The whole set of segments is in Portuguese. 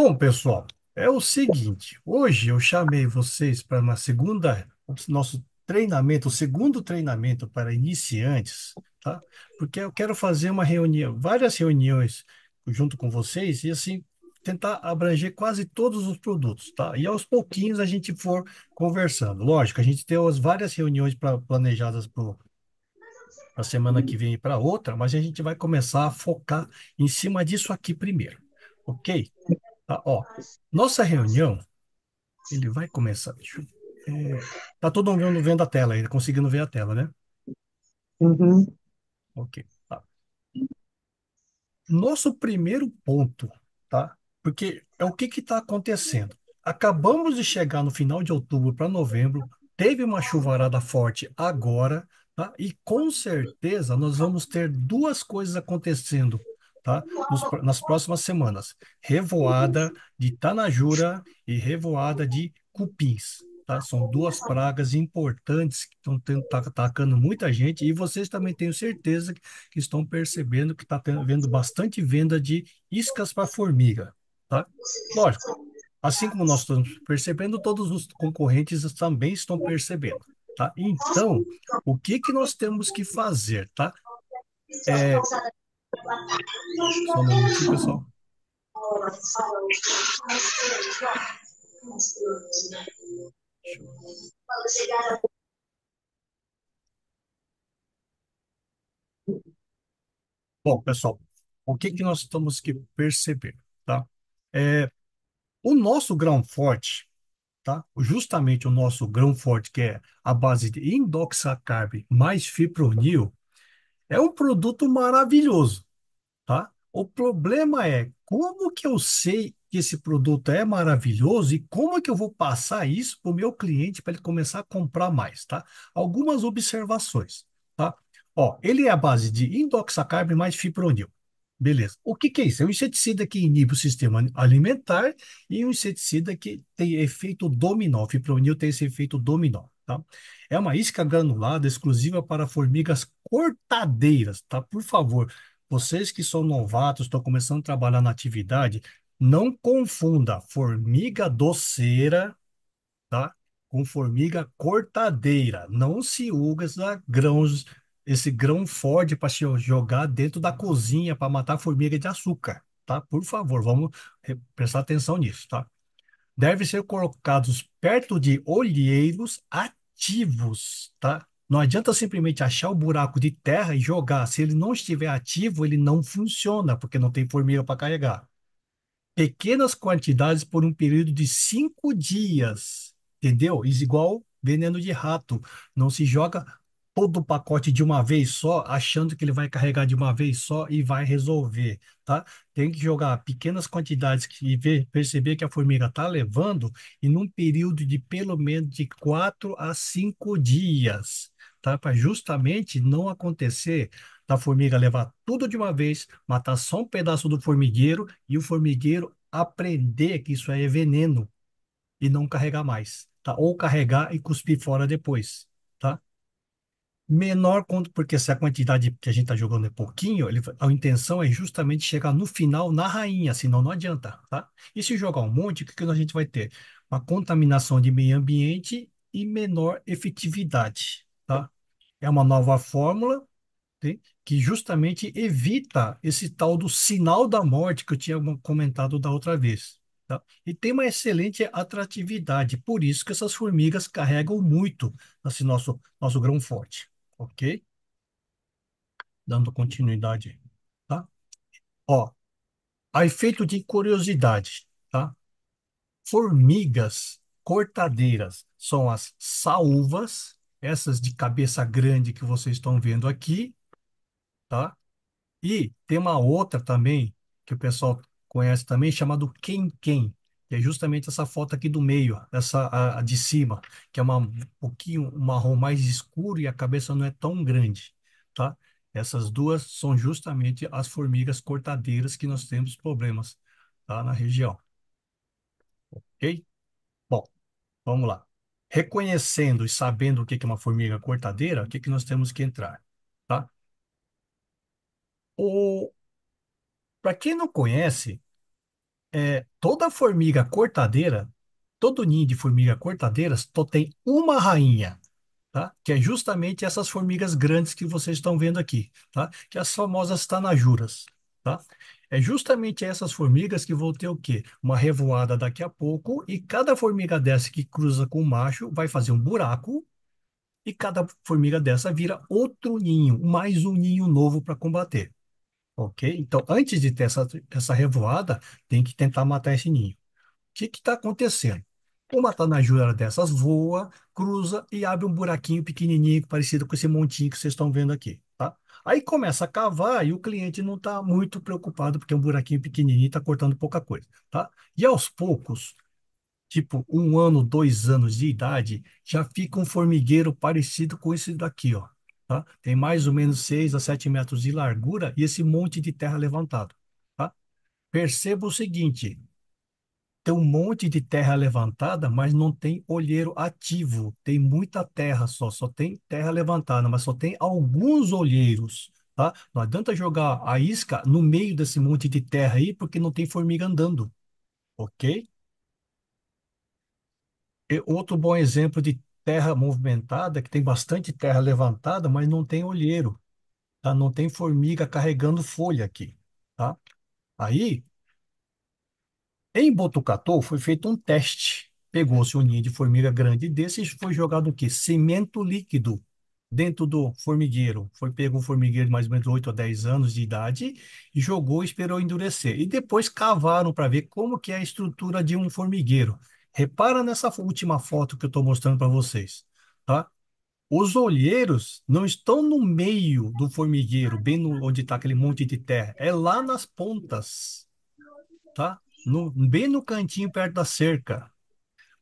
Bom, pessoal, é o seguinte, hoje eu chamei vocês para nosso treinamento, o segundo treinamento para iniciantes, tá? Porque eu quero fazer uma reunião, várias reuniões junto com vocês e assim tentar abranger quase todos os produtos, tá? E aos pouquinhos a gente for conversando. Lógico, a gente tem as várias reuniões planejadas para a semana que vem e para outra, mas a gente vai começar a focar em cima disso aqui primeiro, ok? Tá, ó, nossa reunião, ele vai começar. Tá todo mundo vendo a tela aí, conseguindo ver a tela, né? Uhum, Ok. Tá. Nosso primeiro ponto, tá? Porque é o que está acontecendo. Acabamos de chegar no final de outubro para novembro, teve uma chuvarada forte agora, tá? E com certeza nós vamos ter duas coisas acontecendo, tá? Nas próximas semanas: revoada de tanajura e revoada de cupins. Tá? São duas pragas importantes que estão atacando muita gente e vocês também tenho certeza que estão percebendo que está havendo bastante venda de iscas para formiga, tá? Lógico, assim como nós estamos percebendo, todos os concorrentes também estão percebendo, tá? Então, o que que nós temos que fazer, tá? É, só um minutinho, pessoal. Deixa eu- Bom, pessoal, o que que nós temos que perceber, tá? É, o nosso grão forte, tá? Justamente o nosso grão forte, que é a base de indoxacarb mais fipronil, é um produto maravilhoso, tá? O problema é como que eu sei que esse produto é maravilhoso e como é que eu vou passar isso para o meu cliente para ele começar a comprar mais, tá? Algumas observações, tá? Ó, ele é a base de indoxacarb mais fipronil. Beleza. O que que é isso? É um inseticida que inibe o sistema alimentar e um inseticida que tem efeito dominó. O fipronil tem esse efeito dominó, tá? É uma isca granulada exclusiva para formigas cortadeiras, tá? Por favor, vocês que são novatos, estão começando a trabalhar na atividade, não confunda formiga doceira, tá? Com formiga cortadeira. Não se usa grãos, esse grão forte para se jogar dentro da cozinha para matar formiga de açúcar, tá? Por favor, vamos prestar atenção nisso, tá? Devem ser colocados perto de olheiros ativos, tá? Não adianta simplesmente achar o buraco de terra e jogar. Se ele não estiver ativo, ele não funciona, porque não tem formiga para carregar. Pequenas quantidades por um período de 5 dias, entendeu? Isso igual veneno de rato. Não se joga todo o pacote de uma vez só, achando que ele vai carregar de uma vez só e vai resolver, tá? Tem que jogar pequenas quantidades e perceber que a formiga está levando e num período de pelo menos de 4 a 5 dias, tá? Para justamente não acontecer da formiga levar tudo de uma vez, matar só um pedaço do formigueiro e o formigueiro aprender que isso aí é veneno e não carregar mais, tá? Ou carregar e cuspir fora depois, tá? Menor quanto, porque se a quantidade que a gente está jogando é pouquinho, a intenção é justamente chegar no final na rainha, senão não adianta, tá? E se jogar um monte, o que que a gente vai ter? Uma contaminação de meio ambiente e menor efetividade, tá? É uma nova fórmula, que justamente evita esse tal do sinal da morte que eu tinha comentado da outra vez. Tá? E tem uma excelente atratividade, por isso que essas formigas carregam muito esse nosso grão forte, ok? Dando continuidade, tá? Ó, a efeito de curiosidade, tá? Formigas cortadeiras são as saúvas, essas de cabeça grande que vocês estão vendo aqui, tá? E tem uma outra também, que o pessoal conhece também, chamado Quem, que é justamente essa foto aqui do meio, essa a de cima, que é um pouquinho um marrom mais escuro e a cabeça não é tão grande, tá? Essas duas são justamente as formigas cortadeiras que nós temos problemas, tá? Na região, ok? Bom, vamos lá. Reconhecendo e sabendo o que que é uma formiga cortadeira, o que que nós temos que entrar, tá? O, para quem não conhece, Toda formiga cortadeira, todo ninho de formiga cortadeira só tem uma rainha, tá? Que é justamente essas formigas grandes que vocês estão vendo aqui, tá? Que é as famosas tanajuras, tá? É justamente essas formigas que vão ter o quê? Uma revoada daqui a pouco e cada formiga dessa que cruza com o macho vai fazer um buraco e cada formiga dessa vira outro ninho, mais um ninho novo para combater, ok? Então, antes de ter essa revoada, tem que tentar matar esse ninho. O que está acontecendo? Uma tanajura dessas voa, cruza e abre um buraquinho pequenininho, parecido com esse montinho que vocês estão vendo aqui, tá? Aí começa a cavar e o cliente não está muito preocupado, porque é um buraquinho pequenininho está cortando pouca coisa, tá? E aos poucos, tipo 1 ano, 2 anos de idade, já fica um formigueiro parecido com esse daqui, ó, tá? Tem mais ou menos 6 a 7 metros de largura e esse monte de terra levantado, tá? Perceba o seguinte. Tem um monte de terra levantada, mas não tem olheiro ativo. Tem muita terra só tem terra levantada, mas só tem alguns olheiros, tá? Não adianta jogar a isca no meio desse monte de terra aí, porque não tem formiga andando, ok? E outro bom exemplo de terra movimentada, é que tem bastante terra levantada, mas não tem olheiro, tá? Não tem formiga carregando folha aqui, tá? Aí em Botucatu foi feito um teste. Pegou-se um ninho de formiga grande desse e foi jogado o quê? Cimento líquido dentro do formigueiro. Foi pego um formigueiro de mais ou menos 8 a 10 anos de idade e jogou e esperou endurecer. E depois cavaram para ver como que é a estrutura de um formigueiro. Repara nessa última foto que eu estou mostrando para vocês, tá? Os olheiros não estão no meio do formigueiro, bem onde está aquele monte de terra. É lá nas pontas, tá? Bem no cantinho perto da cerca.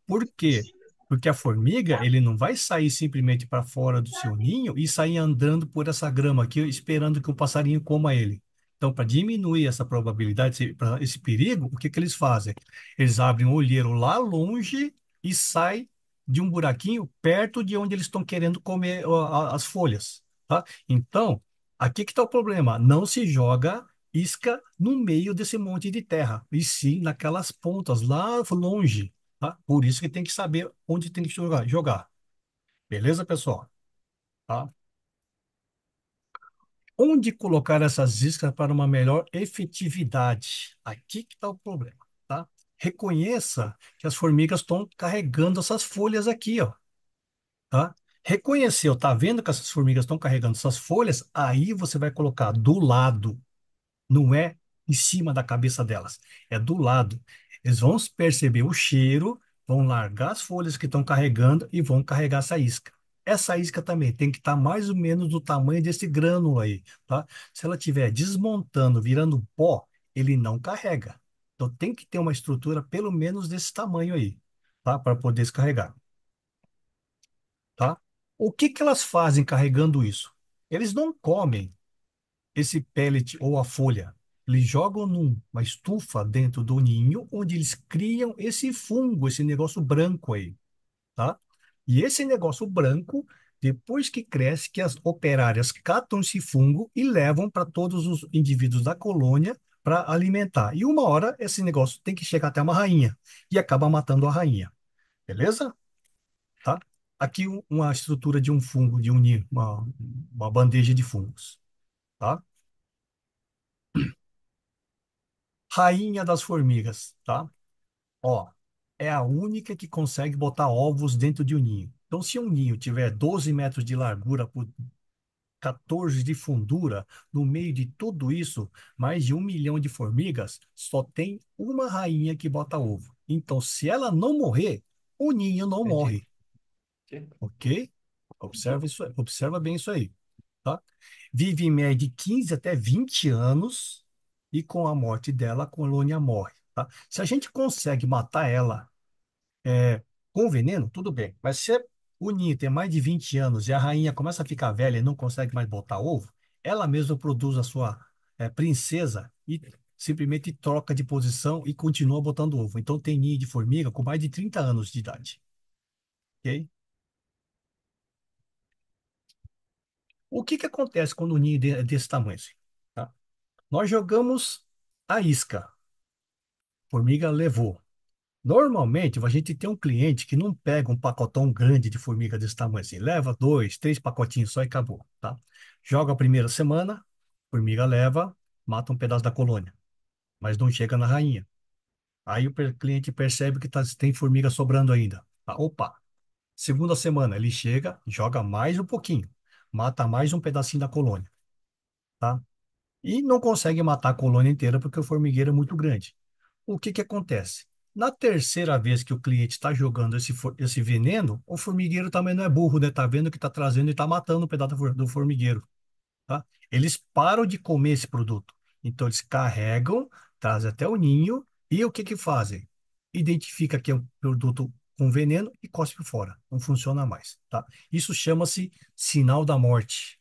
Por quê? Porque a formiga, ele não vai sair simplesmente para fora do seu ninho e sair andando por essa grama aqui, esperando que o passarinho coma ele. Então, para diminuir essa probabilidade, esse perigo, o que que eles fazem? Eles abrem o olheiro lá longe e saem de um buraquinho perto de onde eles estão querendo comer as folhas, tá? Então, aqui que está o problema. Não se joga isca no meio desse monte de terra, e sim naquelas pontas lá longe, tá? Por isso que tem que saber onde tem que jogar. Beleza, pessoal? Tá? Onde colocar essas iscas para uma melhor efetividade? Aqui que está o problema, tá? Reconheça que as formigas estão carregando essas folhas aqui, ó, tá? Reconheceu, tá vendo que essas formigas estão carregando essas folhas? Aí você vai colocar do lado. Não é em cima da cabeça delas, é do lado. Eles vão perceber o cheiro, vão largar as folhas que estão carregando e vão carregar essa isca. Essa isca também tem que estar mais ou menos do tamanho desse grânulo aí, tá? Se ela estiver desmontando, virando pó, ele não carrega. Então tem que ter uma estrutura pelo menos desse tamanho aí, tá? Para poder descarregar, tá? O que que elas fazem carregando isso? Eles não comem esse pellet ou a folha. Eles jogam numa estufa dentro do ninho, onde eles criam esse fungo, esse negócio branco aí, tá? E esse negócio branco, depois que cresce, que as operárias catam esse fungo e levam para todos os indivíduos da colônia para alimentar. E uma hora esse negócio tem que chegar até uma rainha e acaba matando a rainha, beleza? Tá? Aqui uma estrutura de um fungo, de um ninho, uma bandeja de fungos, tá? Rainha das formigas, tá? Ó, é a única que consegue botar ovos dentro de um ninho. Então, se um ninho tiver 12 metros de largura por 14 de fundura, no meio de tudo isso, mais de 1 milhão de formigas, só tem uma rainha que bota ovo. Então, se ela não morrer, o ninho não Entendi. morre, ok? Observa bem isso aí, tá? Vive em média de 15 até 20 anos e com a morte dela, a colônia morre, tá? Se a gente consegue matar ela com veneno, tudo bem. Mas se o ninho tem mais de 20 anos e a rainha começa a ficar velha e não consegue mais botar ovo, ela mesma produz a sua princesa e simplesmente troca de posição e continua botando ovo. Então tem ninho de formiga com mais de 30 anos de idade, ok? O que que acontece quando o ninho é desse tamanho, assim, tá? Nós jogamos a isca. Formiga levou. Normalmente, a gente tem um cliente que não pega um pacotão grande de formiga desse tamanho assim, leva dois, três pacotinhos só e acabou, tá? Joga a primeira semana, formiga leva, mata um pedaço da colônia, mas não chega na rainha. Aí o cliente percebe que tem formiga sobrando ainda. Tá? Opa, segunda semana ele chega, joga mais um pouquinho, mata mais um pedacinho da colônia, tá? E não consegue matar a colônia inteira porque o formigueiro é muito grande. O que que acontece? Na terceira vez que o cliente está jogando esse veneno, o formigueiro também não é burro, né? Tá vendo que está trazendo e está matando um pedaço do formigueiro, tá? Eles param de comer esse produto. Então eles carregam, trazem até o ninho e o que que fazem? Identifica que é um produto com veneno e cospe fora. Não funciona mais, tá? Isso chama-se sinal da morte.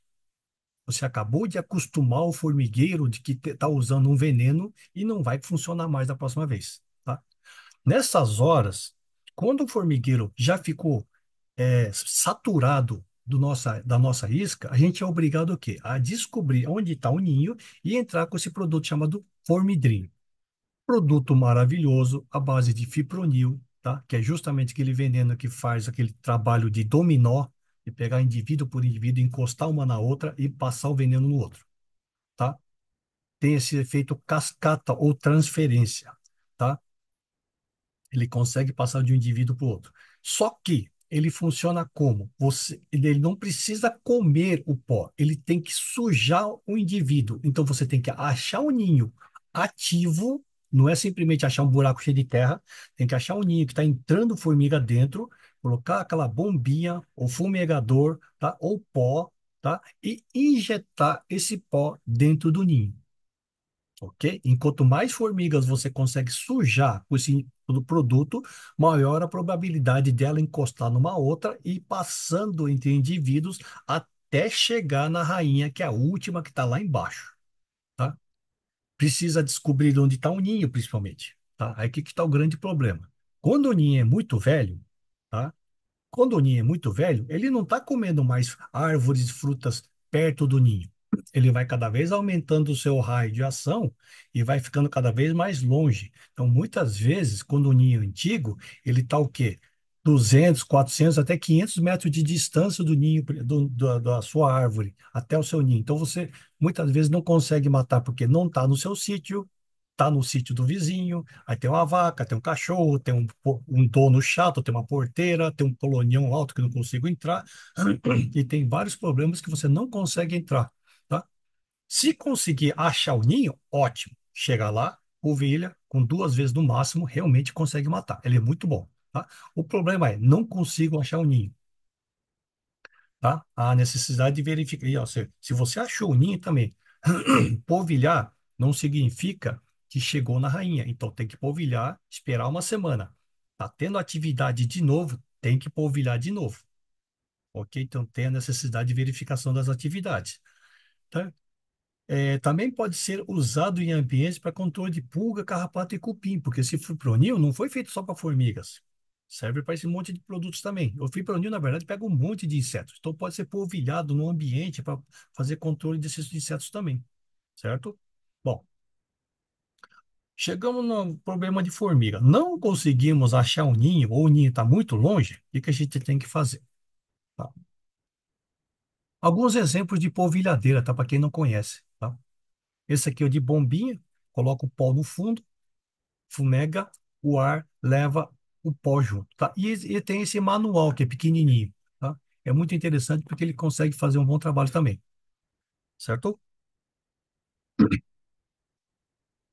Você acabou de acostumar o formigueiro de que está usando um veneno e não vai funcionar mais da próxima vez, tá? Nessas horas, quando o formigueiro já ficou saturado da nossa isca, a gente é obrigado o quê? A descobrir onde está o ninho e entrar com esse produto chamado Formidrim. Produto maravilhoso à base de fipronil, tá? Que é justamente aquele veneno que faz aquele trabalho de dominó, de pegar indivíduo por indivíduo, encostar uma na outra e passar o veneno no outro, tá? Tem esse efeito cascata ou transferência, tá? Ele consegue passar de um indivíduo para o outro. Só que ele funciona como? Ele não precisa comer o pó, ele tem que sujar o indivíduo. Então você tem que achar um ninho ativo, não é simplesmente achar um buraco cheio de terra, tem que achar um ninho que está entrando formiga dentro, colocar aquela bombinha, ou fumegador, tá? Ou pó, tá? E injetar esse pó dentro do ninho. Ok? Enquanto mais formigas você consegue sujar com esse produto, maior a probabilidade dela encostar numa outra e ir passando entre indivíduos até chegar na rainha, que é a última que está lá embaixo, tá? Precisa descobrir onde está o ninho, principalmente, tá? Aí que está o grande problema. Quando o ninho é muito velho, tá? Quando o ninho é muito velho, ele não está comendo mais árvores e frutas perto do ninho. Ele vai cada vez aumentando o seu raio de ação e vai ficando cada vez mais longe. Então, muitas vezes, quando o ninho é antigo, ele está o quê? 200, 400, até 500 metros de distância do ninho, da sua árvore, até o seu ninho. Então, você muitas vezes não consegue matar porque não está no seu sítio, está no sítio do vizinho, aí tem uma vaca, tem um cachorro, tem um dono chato, tem uma porteira, tem um colonião alto que não consigo entrar, e tem vários problemas que você não consegue entrar, tá? Se conseguir achar o ninho, ótimo. Chega lá, ovelha, com duas vezes no máximo, realmente consegue matar. Ele é muito bom, tá? O problema é, não consigo achar o ninho, tá? Há necessidade de verificar. E, ó, se você achou o ninho também, polvilhar não significa que chegou na rainha. Então tem que polvilhar, esperar uma semana. Tá tendo atividade de novo, tem que polvilhar de novo. Ok? Então tem a necessidade de verificação das atividades. Tá? Também pode ser usado em ambientes para controle de pulga, carrapato e cupim, porque esse fipronil não foi feito só para formigas. Serve para esse monte de produtos também. O fipronil, na verdade, pega um monte de insetos. Então pode ser polvilhado no ambiente para fazer controle desses insetos também, certo? Bom, chegamos no problema de formiga. Não conseguimos achar um ninho, ou o ninho está muito longe, o que que a gente tem que fazer? Tá? Alguns exemplos de polvilhadeira, tá? Para quem não conhece, tá? Esse aqui é o de bombinha, coloca o pó no fundo, fumega, o ar leva o pó junto, tá? E tem esse manual que é pequenininho, tá? É muito interessante porque ele consegue fazer um bom trabalho também, certo?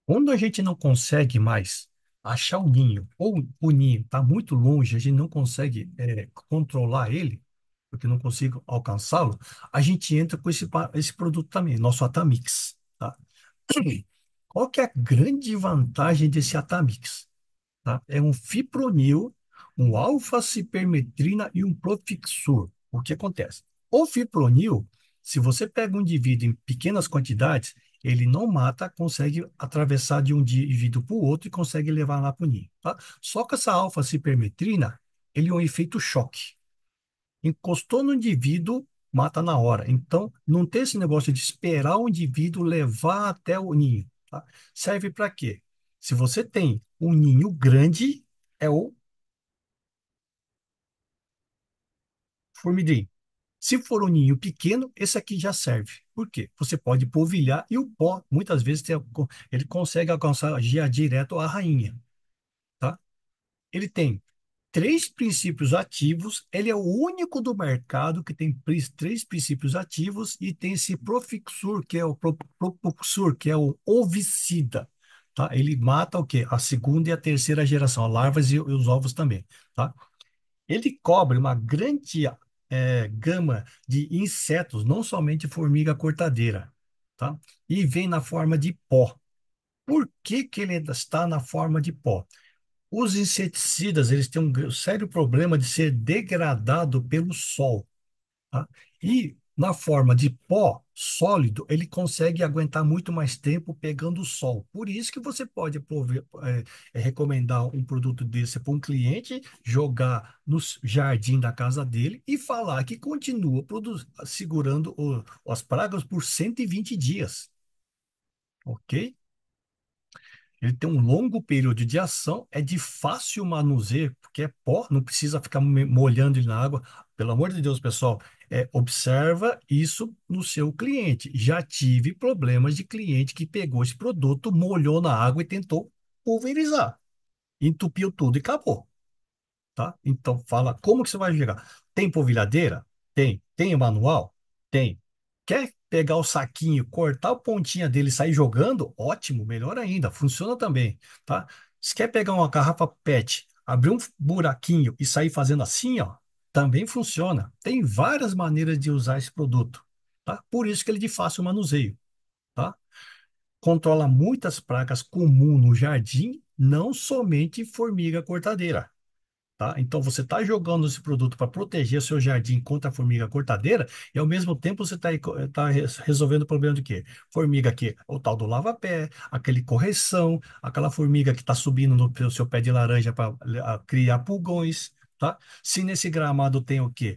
Quando a gente não consegue mais achar o ninho, ou o ninho está muito longe, a gente não consegue controlar ele, porque não consigo alcançá-lo, a gente entra com esse produto também, nosso Atamix, tá? Qual que é a grande vantagem desse Atamix? Tá? É um fipronil, um alfa-cipermetrina e um Profixur. O que acontece? O fipronil, se você pega um indivíduo em pequenas quantidades, ele não mata, consegue atravessar de um indivíduo para o outro e consegue levar lá para o ninho. Tá? Só que essa alfa-cipermetrina, ele é um efeito choque. Encostou no indivíduo, mata na hora. Então, não tem esse negócio de esperar o indivíduo levar até o ninho. Tá? Serve para quê? Se você tem um ninho grande, é o formigrim. Se for um ninho pequeno, esse aqui já serve. Por quê? Você pode polvilhar e o pó, muitas vezes, ele consegue alcançar direto a rainha, tá? Ele tem três princípios ativos, ele é o único do mercado que tem três princípios ativos e tem esse Profixur, que é o Propulsor, que é o ovicida, tá? Ele mata o quê? A segunda e a terceira geração, larvas e os ovos também, tá? Ele cobre uma grande gama de insetos, não somente formiga cortadeira, tá? E vem na forma de pó. Por que que ele está na forma de pó? Os inseticidas, eles têm um sério problema de ser degradado pelo sol, tá? E na forma de pó sólido, ele consegue aguentar muito mais tempo pegando o sol. Por isso que você pode recomendar um produto desse para um cliente, jogar no jardim da casa dele e falar que continua segurando as pragas por 120 dias, ok? Ele tem um longo período de ação, é de fácil manuseio, porque é pó, não precisa ficar molhando ele na água. Pelo amor de Deus, pessoal, observa isso no seu cliente. Já tive problemas de cliente que pegou esse produto, molhou na água e tentou pulverizar. Entupiu tudo e acabou, tá? Então fala, como que você vai jogar? Tem polvilhadeira? Tem. Tem o manual? Tem. Quer pegar o saquinho, cortar a pontinha dele e sair jogando? Ótimo, melhor ainda, funciona também, tá? Se quer pegar uma garrafa PET, abrir um buraquinho e sair fazendo assim, ó, também funciona. Tem várias maneiras de usar esse produto, tá? Por isso que ele é de fácil manuseio, tá? Controla muitas pragas comuns no jardim, não somente formiga cortadeira. Tá? Então você está jogando esse produto para proteger o seu jardim contra a formiga cortadeira e ao mesmo tempo você está resolvendo o problema de quê? Formiga que o tal do lava-pé, aquele correção, aquela formiga que está subindo no seu pé de laranja para criar pulgões, tá? Se nesse gramado tem o quê?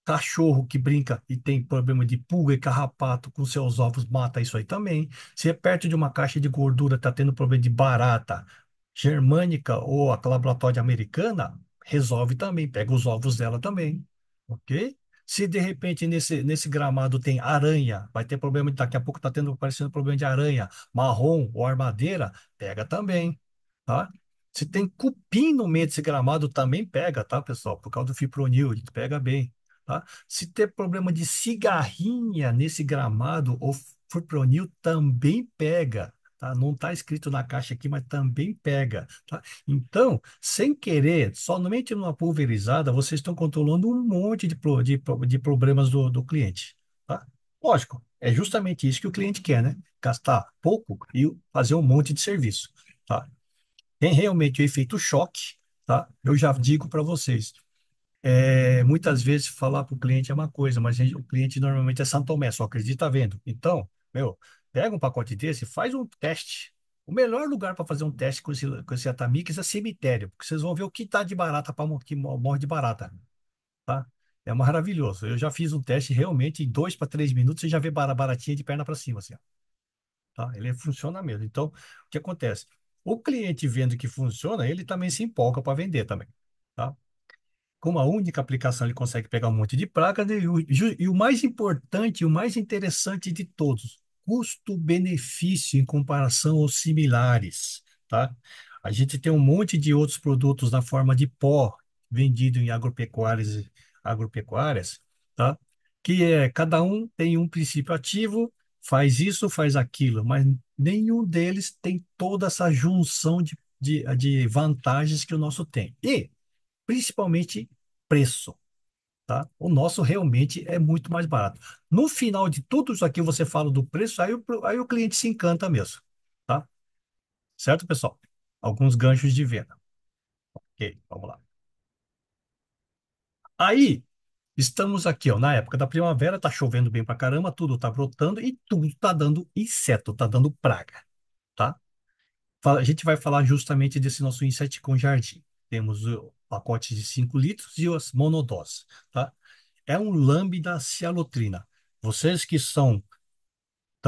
Cachorro que brinca e tem problema de pulga e carrapato com seus ovos, mata isso aí também. Se é perto de uma caixa de gordura, está tendo problema de barata germânica ou a clablatóide americana, resolve também, pega os ovos dela também, ok? Se de repente nesse gramado tem aranha, vai ter problema, daqui a pouco está tendo aparecendo problema de aranha, marrom ou armadeira, pega também, tá? Se tem cupim no meio desse gramado, também pega, tá, pessoal? Por causa do fipronil, ele pega bem, tá? Se ter problema de cigarrinha nesse gramado, o fipronil também pega, tá? Não está escrito na caixa aqui, mas também pega, tá? Então, sem querer, somente numa pulverizada, vocês estão controlando um monte de problemas do cliente, tá? Lógico, é justamente isso que o cliente quer, né? Gastar pouco e fazer um monte de serviço, tá? Tem realmente o efeito choque, tá? Eu já digo para vocês. Muitas vezes falar para o cliente é uma coisa, mas o cliente normalmente é São Tomé, só acredita vendo. Então, meu, pega um pacote desse, faz um teste. O melhor lugar para fazer um teste com esse Atamix é cemitério, porque vocês vão ver o que tá de barata para que morre de barata, tá? É maravilhoso. Eu já fiz um teste realmente em 2 para 3 minutos, você já vê baratinha de perna para cima, assim, ó, tá? Ele funciona mesmo. Então, o que acontece? O cliente vendo que funciona, ele também se empolga para vender também, tá? Com uma única aplicação, ele consegue pegar um monte de praga, né? E o mais importante, o mais interessante de todos, custo-benefício em comparação aos similares, tá? A gente tem um monte de outros produtos na forma de pó vendido em agropecuárias, tá? Que cada um tem um princípio ativo, faz isso, faz aquilo, mas nenhum deles tem toda essa junção de vantagens que o nosso tem. E principalmente preço, tá? O nosso realmente é muito mais barato. No final de tudo isso aqui, você fala do preço, aí o cliente se encanta mesmo, tá? Certo, pessoal? Alguns ganchos de venda. Ok, vamos lá. Aí, estamos aqui, ó, na época da primavera, tá chovendo bem pra caramba, tudo tá brotando e tudo tá dando inseto, tá dando praga, tá? A gente vai falar justamente desse nosso inseto com jardim. Temos o pacote de 5 litros e as monodoses, tá? É um lambda cialotrina. Vocês que estão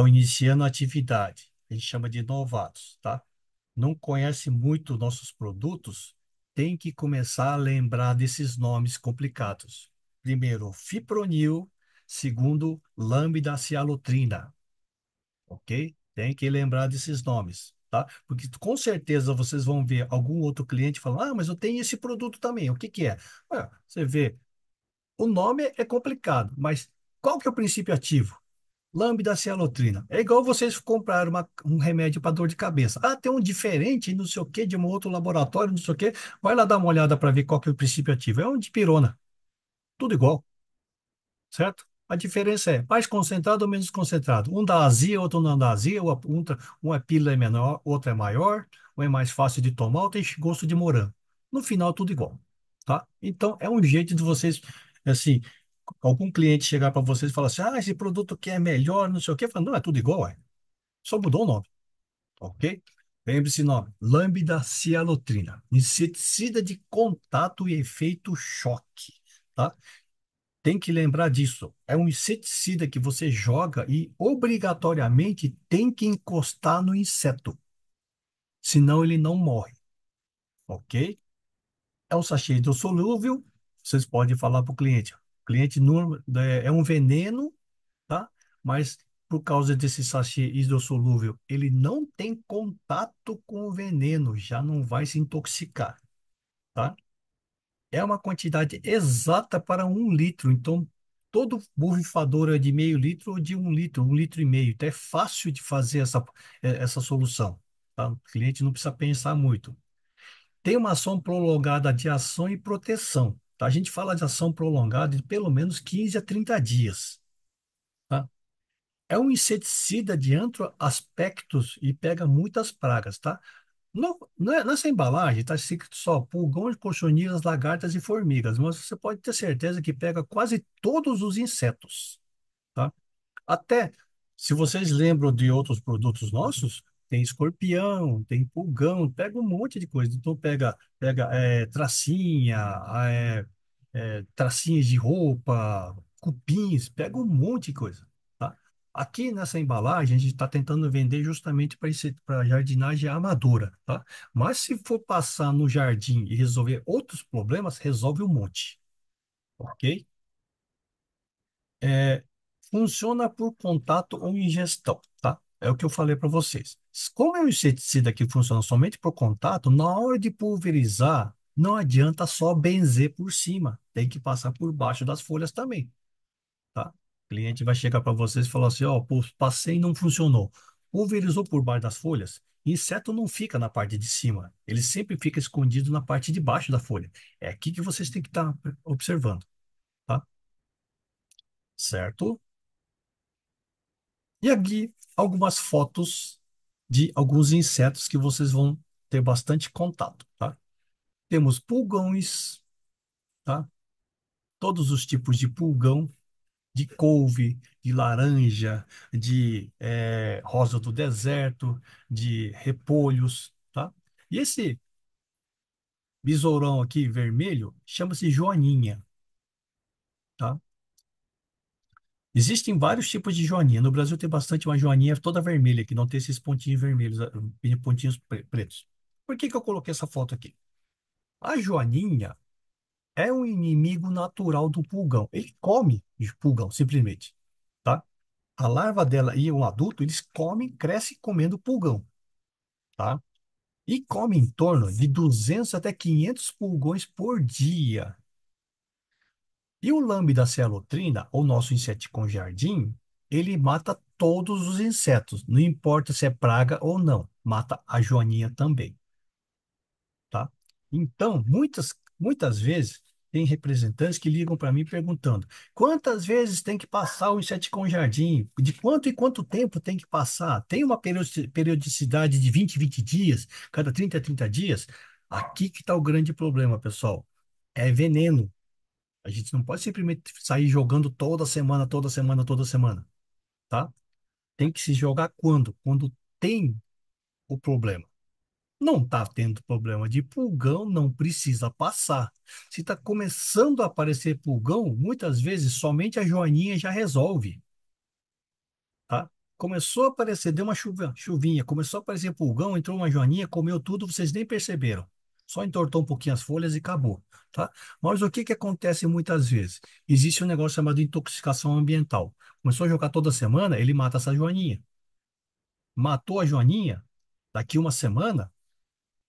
iniciando a atividade, a gente chama de novatos, tá? não conhece muito nossos produtos, tem que começar a lembrar desses nomes complicados. Primeiro, fipronil. Segundo, lambda cialotrina, ok? Tem que lembrar desses nomes, tá? Porque com certeza vocês vão ver algum outro cliente falando, ah, mas eu tenho esse produto também, o que que é? Ué, você vê, o nome é complicado, mas qual que é o princípio ativo? Lambda cialotrina. É igual vocês compraram um remédio para dor de cabeça. Ah, tem um diferente, não sei o quê, de um outro laboratório, não sei o quê. Vai lá dar uma olhada para ver qual que é o princípio ativo. É um dipirona. Tudo igual, certo? A diferença é mais concentrado ou menos concentrado. Um dá azia, outro não dá azia. Um é pílula é menor, outro é maior. Um é mais fácil de tomar, outro tem gosto de morango. No final, tudo igual, tá? Então, é um jeito de vocês, assim, algum cliente chegar para vocês e falar assim, ah, esse produto aqui é melhor, não sei o quê. Fala, não, é tudo igual, é. Só mudou o nome, ok? Lembre-se o nome, lambda cialotrina, inseticida de contato e efeito choque, tá? Tem que lembrar disso. É um inseticida que você joga e obrigatoriamente tem que encostar no inseto, senão ele não morre, ok? É um sachê hidrossolúvel, vocês podem falar para o cliente. O cliente é um veneno, tá? Mas por causa desse sachê hidrossolúvel, ele não tem contato com o veneno, já não vai se intoxicar, tá? É uma quantidade exata para 1 litro, então todo borrifador é de meio litro ou de 1 litro, 1,5 litros. Então é fácil de fazer essa solução, tá? O cliente não precisa pensar muito. Tem uma ação prolongada de ação e proteção, tá? A gente fala de ação prolongada de pelo menos 15 a 30 dias. Tá? É um inseticida de amplos aspectos e pega muitas pragas, tá? Nessa embalagem está escrito só pulgões, cochonilhas, lagartas e formigas, mas você pode ter certeza que pega quase todos os insetos, tá? Até, se vocês lembram de outros produtos nossos, tem escorpião, tem pulgão, pega um monte de coisa. Então pega tracinha, tracinhas de roupa, cupins, pega um monte de coisa, tá? Aqui nessa embalagem a gente está tentando vender justamente para jardinagem amadora, tá? Mas se for passar no jardim e resolver outros problemas, resolve um monte, ok? É, funciona por contato ou ingestão, tá? É o que eu falei para vocês. Como é um inseticida que funciona somente por contato, na hora de pulverizar, não adianta só benzer por cima, tem que passar por baixo das folhas também, tá? O cliente vai chegar para vocês e falar assim, ó, pô, passei e não funcionou. Pulverizou por baixo das folhas, inseto não fica na parte de cima, ele sempre fica escondido na parte de baixo da folha. É aqui que vocês têm que estar observando, tá? Certo? E aqui algumas fotos de alguns insetos que vocês vão ter bastante contato, tá? Temos pulgões, tá? Todos os tipos de pulgão, de couve, de laranja, de rosa do deserto, de repolhos, tá? E esse besourão aqui vermelho chama-se joaninha, tá? Existem vários tipos de joaninha. No Brasil tem bastante uma joaninha toda vermelha, que não tem esses pontinhos vermelhos, pontinhos pretos. Por que que eu coloquei essa foto aqui? A joaninha é um inimigo natural do pulgão. Ele come o pulgão, simplesmente, tá? A larva dela e um adulto, eles comem, crescem comendo pulgão, tá? E come em torno de 200 até 500 pulgões por dia. E o Lambda-cialotrina, ou nosso inseticon jardim, ele mata todos os insetos, não importa se é praga ou não, mata a joaninha também, tá? Então, muitas vezes, tem representantes que ligam para mim perguntando: quantas vezes tem que passar o inseticon jardim? De quanto em quanto tempo tem que passar? Tem uma periodicidade de 20 em 20 dias, cada 30 a 30 dias? Aqui que está o grande problema, pessoal. É veneno. A gente não pode simplesmente sair jogando toda semana, toda semana, toda semana, tá? Tem que se jogar quando? Quando tem o problema. Não está tendo problema de pulgão, não precisa passar. Se está começando a aparecer pulgão, muitas vezes somente a joaninha já resolve, tá? Começou a aparecer, deu uma chuvinha, começou a aparecer pulgão, entrou uma joaninha, comeu tudo, vocês nem perceberam. Só entortou um pouquinho as folhas e acabou, tá? Mas o que que acontece muitas vezes? Existe um negócio chamado intoxicação ambiental. Começou a jogar toda semana, ele mata essa joaninha. Matou a joaninha, daqui uma semana,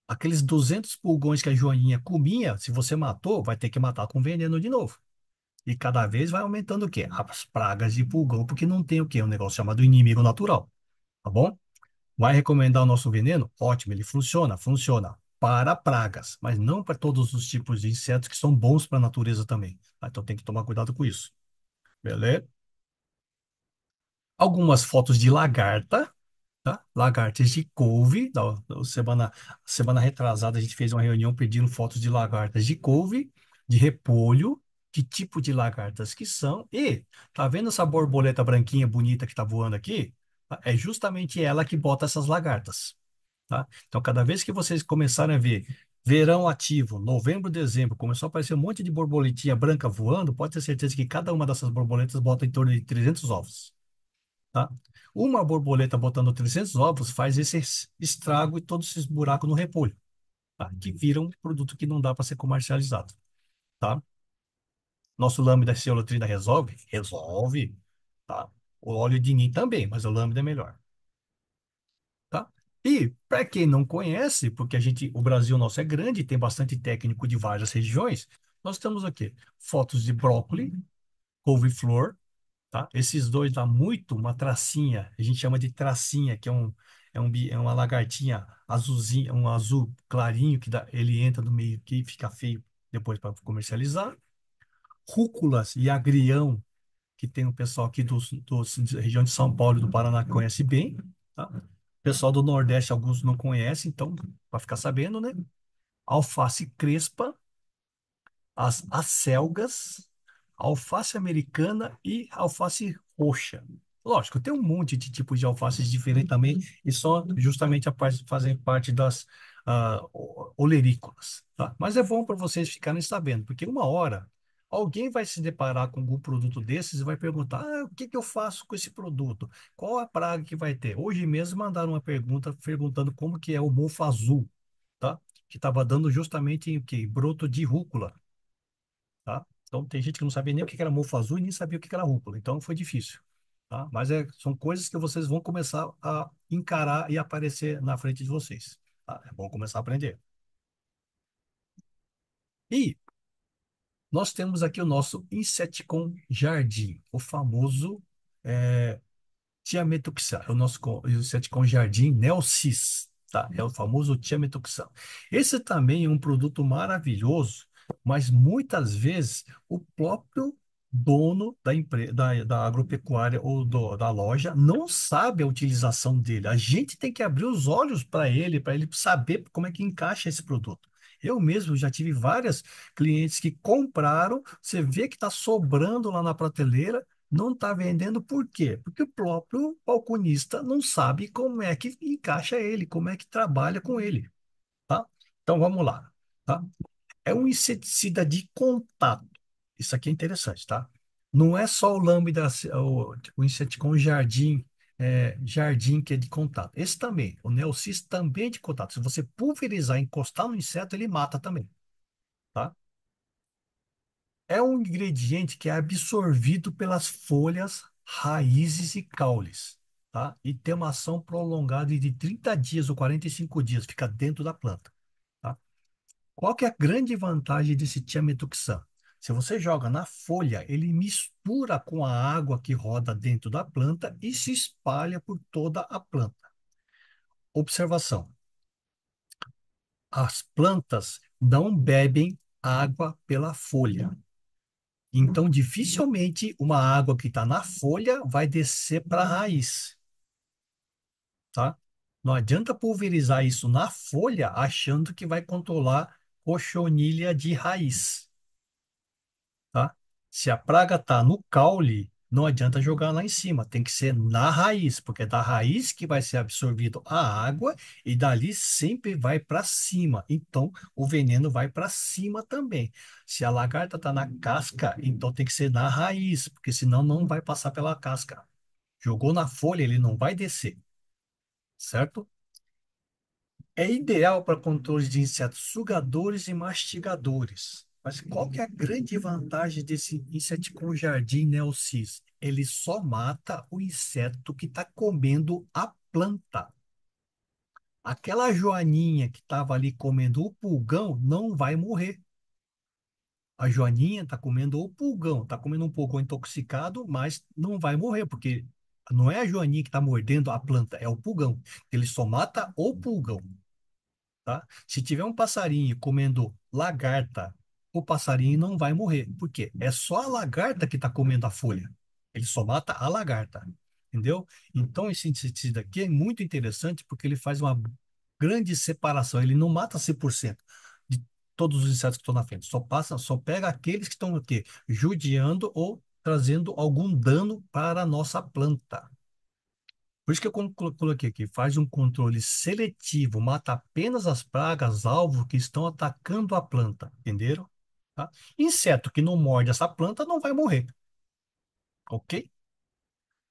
aqueles 200 pulgões que a joaninha comia, se você matou, vai ter que matar com veneno de novo. E cada vez vai aumentando o quê? As pragas de pulgão, porque não tem o quê? Um negócio chamado inimigo natural, tá bom? Vai recomendar o nosso veneno? Ótimo, ele funciona, funciona para pragas, mas não para todos os tipos de insetos que são bons para a natureza também, tá? Então tem que tomar cuidado com isso, beleza? Algumas fotos de lagarta, tá? Lagartas de couve. Semana retrasada a gente fez uma reunião pedindo fotos de lagartas de couve, de repolho, que tipo de lagartas que são. E tá vendo essa borboleta branquinha bonita que tá voando aqui? Tá? É justamente ela que bota essas lagartas, tá? Então, cada vez que vocês começarem a ver verão ativo, novembro, dezembro, começou a aparecer um monte de borboletinha branca voando, pode ter certeza que cada uma dessas borboletas bota em torno de 300 ovos, tá? Uma borboleta botando 300 ovos faz esse estrago e todos esses buracos no repolho, tá? Que vira um produto que não dá para ser comercializado, tá? Nosso lambda ceolotrina resolve? Resolve, tá? O óleo de nim também, mas o lambda é melhor, tá? E para quem não conhece, porque o Brasil nosso é grande, tem bastante técnico de várias regiões, nós temos aqui fotos de brócolis, couve-flor, tá? Esses dois dá muito uma tracinha, a gente chama de tracinha, que é uma lagartinha azulzinha, um azul clarinho que ele entra no meio que fica feio depois para comercializar. Rúculas e agrião, que tem o pessoal aqui da região de São Paulo e do Paraná que conhece bem, tá? O pessoal do Nordeste, alguns não conhecem, então, para ficar sabendo, né? Alface crespa, as acelgas, alface americana e alface roxa. Lógico, tem um monte de tipos de alfaces diferentes também, e só justamente fazem parte das olerícolas, tá? Mas é bom para vocês ficarem sabendo, porque uma hora alguém vai se deparar com algum produto desses e vai perguntar: o que que eu faço com esse produto? Qual a praga que vai ter? Hoje mesmo mandaram uma pergunta perguntando como que é o mofo azul, tá? Que estava dando justamente em o quê? Broto de rúcula, tá? Então tem gente que não sabia nem o que era mofo azul e nem sabia o que era rúcula, então foi difícil, tá? Mas são coisas que vocês vão começar a encarar e aparecer na frente de vocês, tá? É bom começar a aprender. E nós temos aqui o nosso Inseticon Jardim, o famoso Tiametoxan, é o nosso inseticon Jardim Neocis, tá? É o famoso Tiametoxan. Esse também é um produto maravilhoso, mas muitas vezes o próprio dono da agropecuária ou da loja não sabe a utilização dele. A gente tem que abrir os olhos para ele saber como é que encaixa esse produto. Eu mesmo já tive várias clientes que compraram, você vê que está sobrando lá na prateleira, não está vendendo por quê? Porque o próprio balconista não sabe como é que encaixa ele, como é que trabalha com ele, tá? Então vamos lá, tá? É um inseticida de contato. Isso aqui é interessante, tá? Não é só o lambda, o inseticon jardim, jardim que é de contato. Esse também, o Neocis também é de contato. Se você pulverizar, encostar no inseto, ele mata também, tá? É um ingrediente que é absorvido pelas folhas, raízes e caules, tá? E tem uma ação prolongada de 30 dias ou 45 dias, fica dentro da planta, tá? Qual que é a grande vantagem desse tiametoxan? Se você joga na folha, ele mistura com a água que roda dentro da planta e se espalha por toda a planta. Observação: as plantas não bebem água pela folha. Então, dificilmente uma água que está na folha vai descer para a raiz, tá? Não adianta pulverizar isso na folha achando que vai controlar cochonilha de raiz, tá? Se a praga está no caule, não adianta jogar lá em cima, tem que ser na raiz, porque é da raiz que vai ser absorvido a água e dali sempre vai para cima. Então, o veneno vai para cima também. Se a lagarta está na casca, então tem que ser na raiz, porque senão não vai passar pela casca. Jogou na folha, ele não vai descer, certo? É ideal para controle de insetos sugadores e mastigadores. Mas qual que é a grande vantagem desse inseticon jardim Neocis? Ele só mata o inseto que está comendo a planta. Aquela joaninha que estava ali comendo o pulgão não vai morrer. A joaninha está comendo o pulgão, está comendo um pulgão intoxicado, mas não vai morrer, porque não é a joaninha que está mordendo a planta, é o pulgão. Ele só mata o pulgão. Tá? Se tiver um passarinho comendo lagarta, o passarinho não vai morrer. Por quê? É só a lagarta que está comendo a folha. Ele só mata a lagarta. Entendeu? Então, esse inseticida aqui é muito interessante porque ele faz uma grande separação. Ele não mata 100% de todos os insetos que estão na frente. Só passa, só pega aqueles que estão o quê? Judiando ou trazendo algum dano para a nossa planta. Por isso que eu coloquei aqui, faz um controle seletivo, mata apenas as pragas alvo que estão atacando a planta, entenderam? Tá? Inseto que não morde essa planta não vai morrer, ok?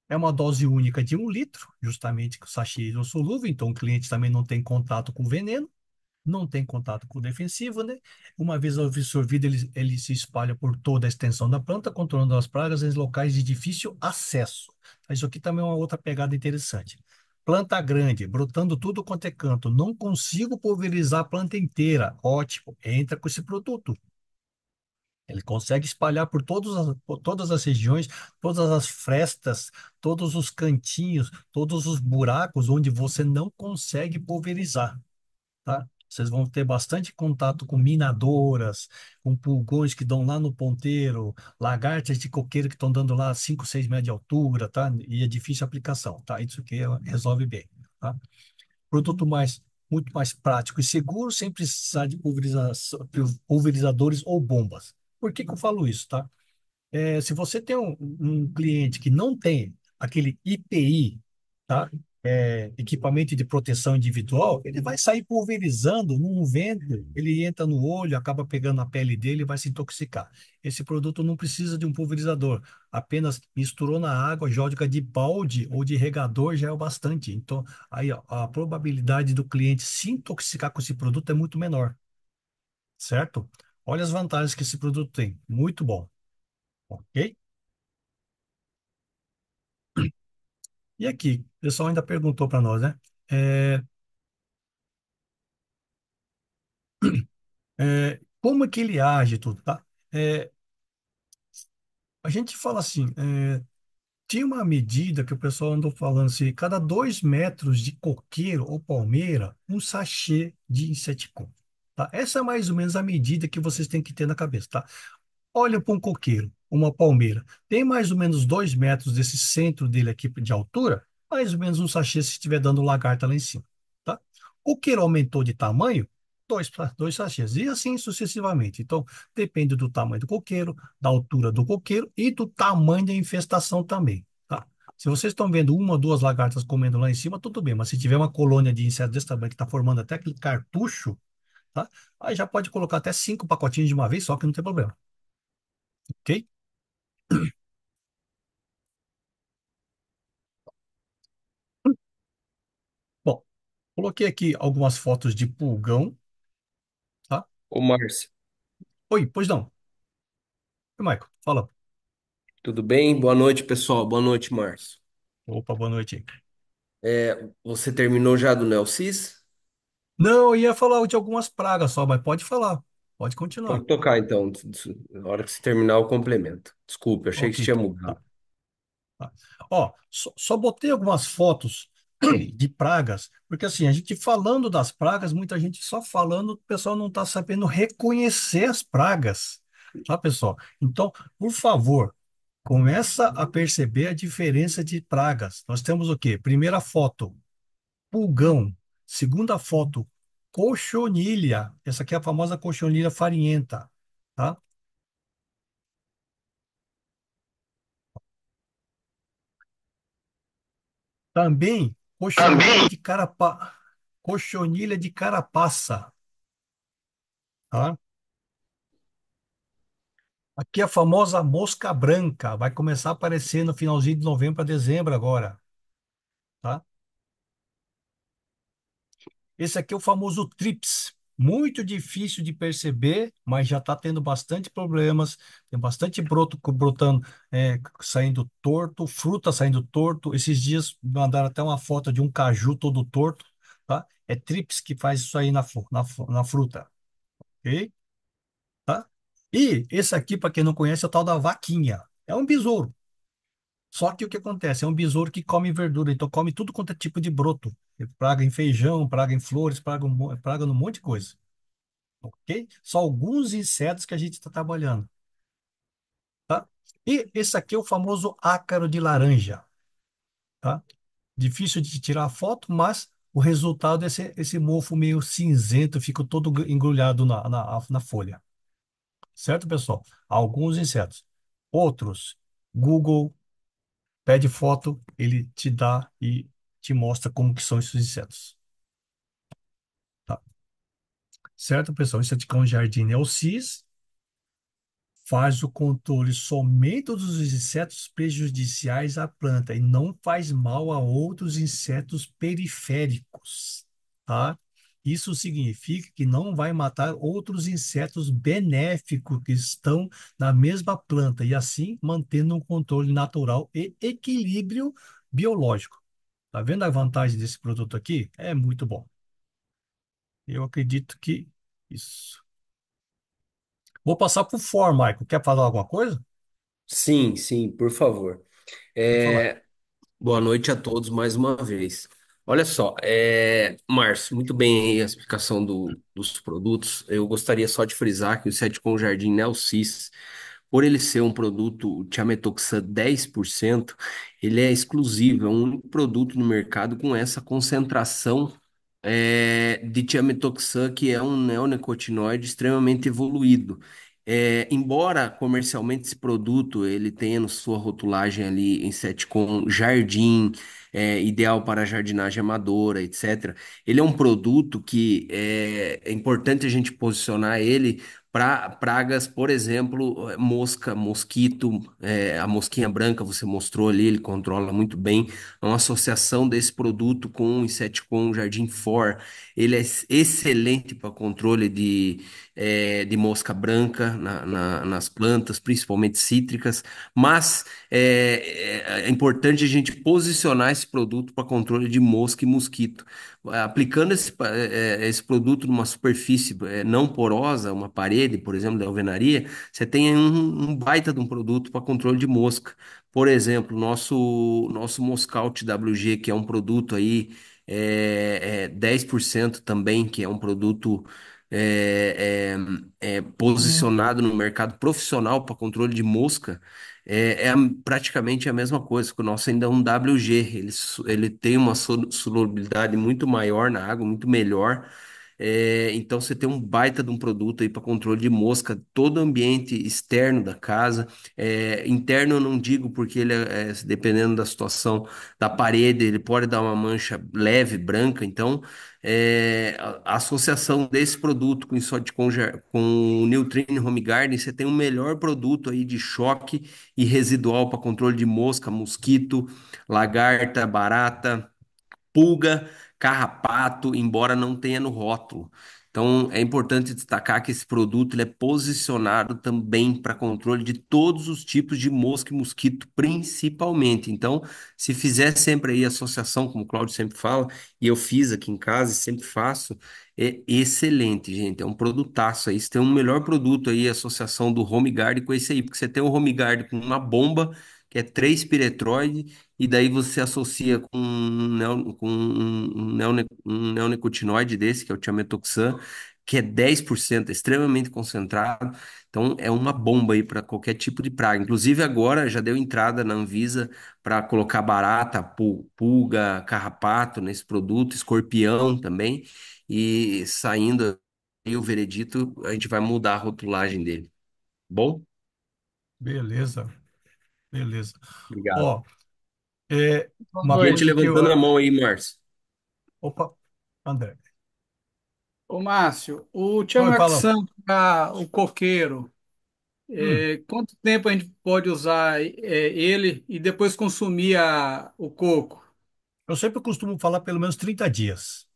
É uma dose única de 1 litro, justamente que o sachê é hidrossolúvel, então o cliente também não tem contato com o veneno, não tem contato com o defensivo, né? Uma vez absorvido, ele se espalha por toda a extensão da planta, controlando as pragas em locais de difícil acesso. Isso aqui também é uma outra pegada interessante. Planta grande, brotando tudo quanto é canto. Não consigo pulverizar a planta inteira. Ótimo, entra com esse produto. Ele consegue espalhar por todas as regiões, todas as frestas, todos os cantinhos, todos os buracos onde você não consegue pulverizar, tá? Vocês vão ter bastante contato com minadoras, com pulgões que dão lá no ponteiro, lagartas de coqueiro que estão dando lá 5, 6 metros de altura, tá? E é difícil a aplicação, tá? Isso aqui resolve bem, tá? Produto muito mais prático e seguro, sem precisar de pulverizadores ou bombas. Por que que eu falo isso, tá? Se você tem um cliente que não tem aquele IPI, tá? Equipamento de proteção individual, ele vai sair pulverizando num vento, ele entra no olho, acaba pegando a pele dele e vai se intoxicar. Esse produto não precisa de um pulverizador, apenas misturou na água, joga de balde ou de regador já é o bastante. Então, aí ó, a probabilidade do cliente se intoxicar com esse produto é muito menor, certo? Olha as vantagens que esse produto tem, muito bom, ok? E aqui, o pessoal ainda perguntou para nós, né? É, como é que ele age, tudo, tá? É, a gente fala assim, tinha uma medida que o pessoal andou falando assim, cada 2 metros de coqueiro ou palmeira, um sachê de inseticon, tá? Essa é mais ou menos a medida que vocês têm que ter na cabeça, tá? Olha para um coqueiro, uma palmeira. Tem mais ou menos 2 metros desse centro dele aqui de altura, mais ou menos um sachê se estiver dando lagarta lá em cima, tá? O coqueiro aumentou de tamanho, dois sachês, e assim sucessivamente. Então, depende do tamanho do coqueiro, da altura do coqueiro e do tamanho da infestação também, tá? Se vocês estão vendo uma ou duas lagartas comendo lá em cima, tudo bem, mas se tiver uma colônia de insetos desse tamanho que está formando até aquele cartucho, tá? Aí já pode colocar até 5 pacotinhos de uma vez só, que não tem problema, ok? Bom, coloquei aqui algumas fotos de pulgão, tá? Ô, Márcio, Oi, pois não. Oi, Michael, fala. tudo bem? Boa noite, pessoal. Boa noite, Márcio. Opa, boa noite. Você terminou já do Nelsis? Não, eu ia falar de algumas pragas só, mas pode falar. Pode continuar. Pode tocar, então. Na hora que você terminar, eu complemento. Desculpe, achei que Ok, você tinha então. Tá, mudado. tá. Ó, só botei algumas fotos de pragas, porque assim, a gente falando das pragas, muita gente só falando, o pessoal não está sabendo reconhecer as pragas, tá, pessoal? Então, por favor, começa a perceber a diferença de pragas. Nós temos o quê? Primeira foto, pulgão. Segunda foto, cochonilha. Essa aqui é a famosa cochonilha farinhenta, tá? Também Também. cochonilha de carapaça, tá? Aqui é a famosa mosca branca. Vai começar a aparecer no finalzinho de novembro para dezembro agora, tá? Esse aqui é o famoso TRIPS. Muito difícil de perceber, mas já está tendo bastante problemas. Tem bastante broto brotando, saindo torto, fruta saindo torto. Esses dias mandaram até uma foto de um caju todo torto, tá? É TRIPS que faz isso aí na fruta, ok? Tá? E esse aqui, para quem não conhece, é o tal da vaquinha. É um besouro. Só que o que acontece? É um besouro que come verdura, então come tudo quanto é tipo de broto. Praga em feijão, praga em flores, praga num monte de coisa. Ok? São alguns insetos que a gente está trabalhando, tá? E esse aqui é o famoso ácaro de laranja, tá? Difícil de tirar a foto, mas o resultado é esse mofo meio cinzento, fica todo embrulhado na folha. Certo, pessoal? Alguns insetos. Outros, Google pede foto, ele te dá e te mostra como que são esses insetos. Tá? Certo, pessoal? Esse aqui é um jardim Neocis, faz o controle somente dos insetos prejudiciais à planta e não faz mal a outros insetos periféricos, tá? Isso significa que não vai matar outros insetos benéficos que estão na mesma planta e assim mantendo um controle natural e equilíbrio biológico. Tá vendo a vantagem desse produto aqui? É muito bom. Eu acredito que isso. Vou passar para o For, Michael. Quer falar alguma coisa? Sim, sim, por favor. Pode falar. É, boa noite a todos mais uma vez. Olha só, Márcio, muito bem aí a explicação dos produtos. Eu gostaria só de frisar que o Sete com Jardim Nelcis, por ele ser um produto Thiamethoxam 10%, ele é exclusivo, é um único produto no mercado com essa concentração de Thiamethoxam, que é um neonicotinoide extremamente evoluído. Embora comercialmente esse produto ele tenha na sua rotulagem ali em com jardim, ideal para jardinagem amadora, etc. Ele é um produto que é importante a gente posicionar ele para pragas, por exemplo, mosca, mosquito, a mosquinha branca você mostrou ali, ele controla muito bem. É uma associação desse produto com o Inseticon Jardim For. Ele é excelente para controle de mosca branca nas plantas, principalmente cítricas, mas é importante a gente posicionar esse produto para controle de mosca e mosquito. Aplicando esse produto numa superfície não porosa, uma parede, por exemplo, da alvenaria, você tem um baita de um produto para controle de mosca. Por exemplo, nosso Moscout WG, que é um produto aí, 10% também, que é um produto posicionado no mercado profissional para controle de mosca, praticamente a mesma coisa, que o nosso ainda é um WG, ele tem uma solubilidade muito maior na água, muito melhor. Então você tem um baita de um produto aí para controle de mosca, todo o ambiente externo da casa. Interno eu não digo porque dependendo da situação da parede, ele pode dar uma mancha leve, branca. Então, a associação desse produto com isso com o Nutrim Home Garden, você tem um melhor produto aí de choque e residual para controle de mosca, mosquito, lagarta, barata, pulga, carrapato, embora não tenha no rótulo. Então, é importante destacar que esse produto ele é posicionado também para controle de todos os tipos de mosca e mosquito, principalmente. Então, se fizer sempre aí associação, como o Claudio sempre fala, e eu fiz aqui em casa e sempre faço, é excelente, gente. É um produtaço aí. Você tem um melhor produto aí, a associação do Home Guard com esse aí, porque você tem o Home Guard com uma bomba, que é 3 piretroide, e daí você associa com um neonicotinoide desse, que é o tiametoxam, que é 10%, é extremamente concentrado. Então, é uma bomba aí para qualquer tipo de praga. Inclusive, agora já deu entrada na Anvisa para colocar barata, pulga, carrapato nesse produto, escorpião também. E saindo aí o veredito, a gente vai mudar a rotulagem dele. Bom? Beleza, beleza. Obrigado. Ó, Boa uma Gente coisa noite. que eu. levantando a mão aí, Márcio. Opa, André. Ô, Márcio, o Oi, fala. Tiamaxan, o coqueiro, Hum, Quanto tempo a gente pode usar ele e depois consumir o coco? eu sempre costumo falar pelo menos 30 dias.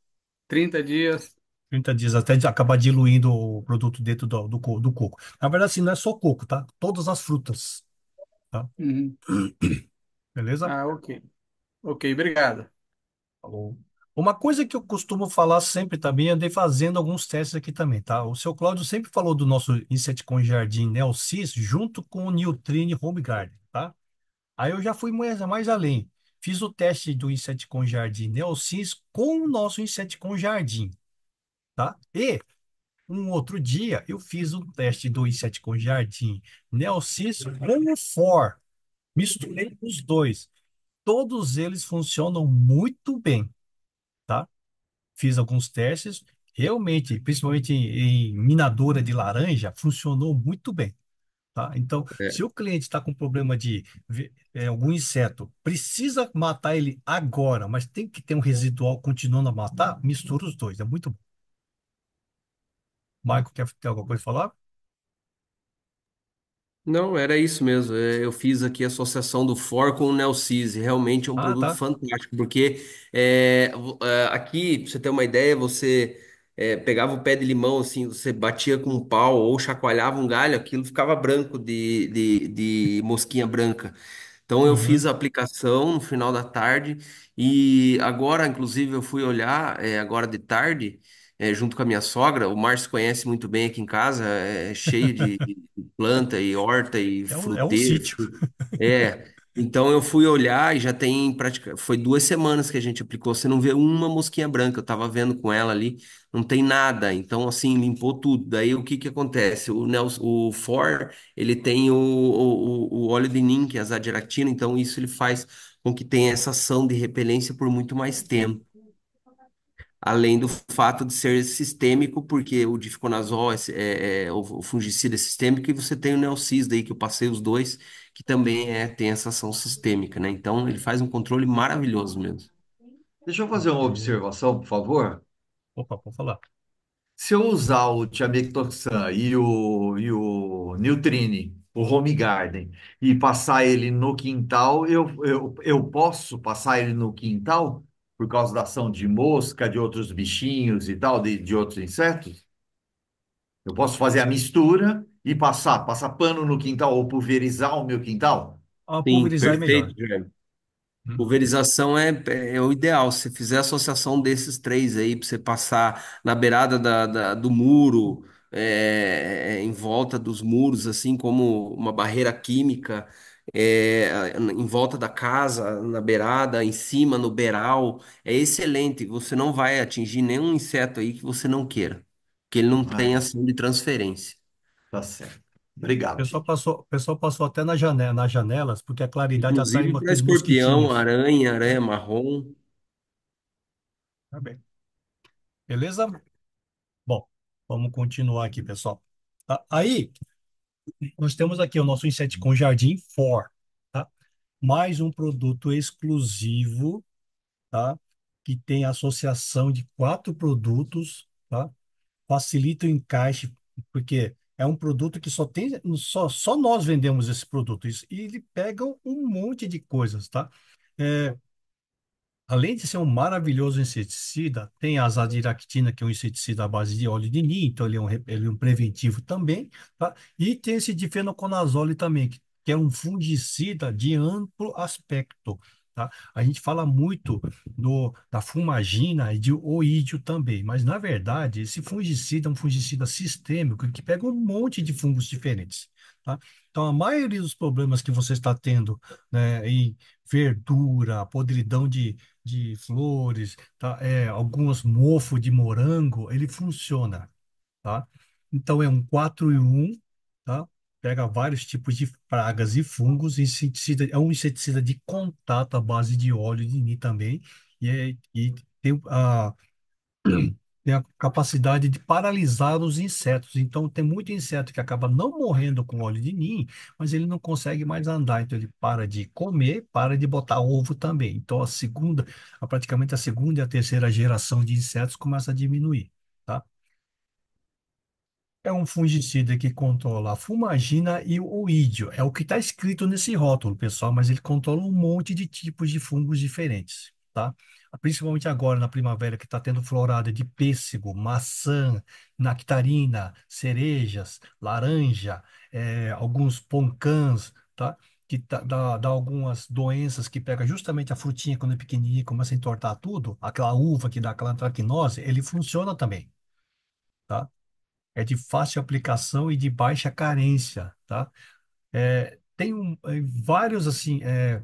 30 dias. 30 dias até acabar diluindo o produto dentro do coco. Na verdade, assim, não é só coco, tá? Todas as frutas, tá? Uhum. Beleza? Ah, ok. Ok, obrigado. Falou. Uma coisa que eu costumo falar sempre também, andei fazendo alguns testes aqui também, tá? O seu Cláudio sempre falou do nosso Inseticon Jardim Neosys junto com o Niltrine Home Garden, tá? Aí eu já fui mais além. Fiz o teste do Inseticon Jardim Neosys com o nosso Inseticon Jardim, tá? E um outro dia eu fiz um teste do Inseticon Jardim Neosys com o For. Misturei os dois. Todos eles funcionam muito bem, tá? Fiz alguns testes, realmente, principalmente em minadora de laranja, funcionou muito bem, tá? Então, se É. o cliente está com problema de algum inseto, precisa matar ele agora, mas tem que ter um residual continuando a matar, mistura os dois, é muito bom. Marco, quer ter alguma coisa a falar? Não, era isso mesmo. Eu fiz aqui a associação do For com o Nelcise. Realmente é um Ah, produto tá. fantástico, porque aqui, pra você ter uma ideia, você pegava o pé de limão, assim, você batia com um pau ou chacoalhava um galho, aquilo ficava branco de mosquinha branca. Então eu fiz Uhum. a aplicação no final da tarde e agora, inclusive, eu fui olhar agora de tarde, junto com a minha sogra. O Márcio conhece muito bem aqui em casa, é cheio de planta e horta e É um fruteira. sítio. Então eu fui olhar e já tem foi 2 semanas que a gente aplicou. Você não vê uma mosquinha branca. Eu tava vendo com ela ali, não tem nada. Então assim limpou tudo. Daí o que que acontece? O For ele tem o óleo de nim, que é a azadiractina. Então isso ele faz com que tenha essa ação de repelência por muito mais tempo. Além do fato de ser sistêmico, porque o difconazol o fungicida é sistêmico, e você tem o Neocis daí, que eu passei os dois, que também tem essa ação sistêmica, né? Então ele faz um controle maravilhoso mesmo. Deixa eu fazer uma Ok. observação, por favor. Opa, pode falar. Se eu usar o Tiamectoxan e o Nutrini, o Home Garden, e passar ele no quintal, eu posso passar ele no quintal por causa da ação de mosca, de outros bichinhos e tal, de outros insetos? Eu posso fazer a mistura e passar pano no quintal ou pulverizar o meu quintal? Ah, Sim, pulverizar é melhor. perfeito, Guilherme. Uhum. Pulverização é o ideal. Se você fizer a associação desses três aí, para você passar na beirada do muro, em volta dos muros, assim como uma barreira química, em volta da casa, na beirada, em cima, no beiral, é excelente. Você não vai atingir nenhum inseto aí que você não queira, que ele não Ah, tem ação de transferência. tá certo. Obrigado, gente. O pessoal passou até nas janelas, porque a claridade atrai Inclusive para aqueles escorpião, mosquitinhos. aranha, aranha marrom. Tá bem. Beleza? Bom, vamos continuar aqui, pessoal. Tá? Aí, nós temos aqui o nosso Inseticon Jardim For, tá? Mais um produto exclusivo, tá? Que tem associação de 4 produtos, tá? Facilita o encaixe, porque é um produto que só nós vendemos esse produto. E ele pega um monte de coisas, tá? É, além de ser um maravilhoso inseticida, tem a azadiractina, que é um inseticida à base de óleo de ninho, então ele é um preventivo também, tá? E tem esse difenoconazole também, que é um fungicida de amplo aspecto, tá? A gente fala muito da fumagina e de oídio também, mas na verdade esse fungicida é um fungicida sistêmico que pega um monte de fungos diferentes, tá? Então a maioria dos problemas que você está tendo, né, em verdura, podridão de flores, tá? Alguns mofo de morango, ele funciona, tá? Então é um 4 em 1, tá? Pega vários tipos de pragas e fungos, é um inseticida de contato à base de óleo de Ni também, e tem tem a capacidade de paralisar os insetos. Então, tem muito inseto que acaba não morrendo com óleo de ninho, mas ele não consegue mais andar. Então, ele para de comer, para de botar ovo também. Então, praticamente a segunda e a terceira geração de insetos começa a diminuir, tá? É um fungicida que controla a fumagina e o oídio. É o que está escrito nesse rótulo, pessoal, mas ele controla um monte de tipos de fungos diferentes, tá? Principalmente agora na primavera, que está tendo florada de pêssego, maçã, nectarina, cerejas, laranja, alguns poncãs, tá? Que dá algumas doenças que pega justamente a frutinha quando é pequenininha, começa a entortar tudo, aquela uva que dá aquela antracnose, ele funciona também, tá? É de fácil aplicação e de baixa carência, tá? Tem vários, assim, é,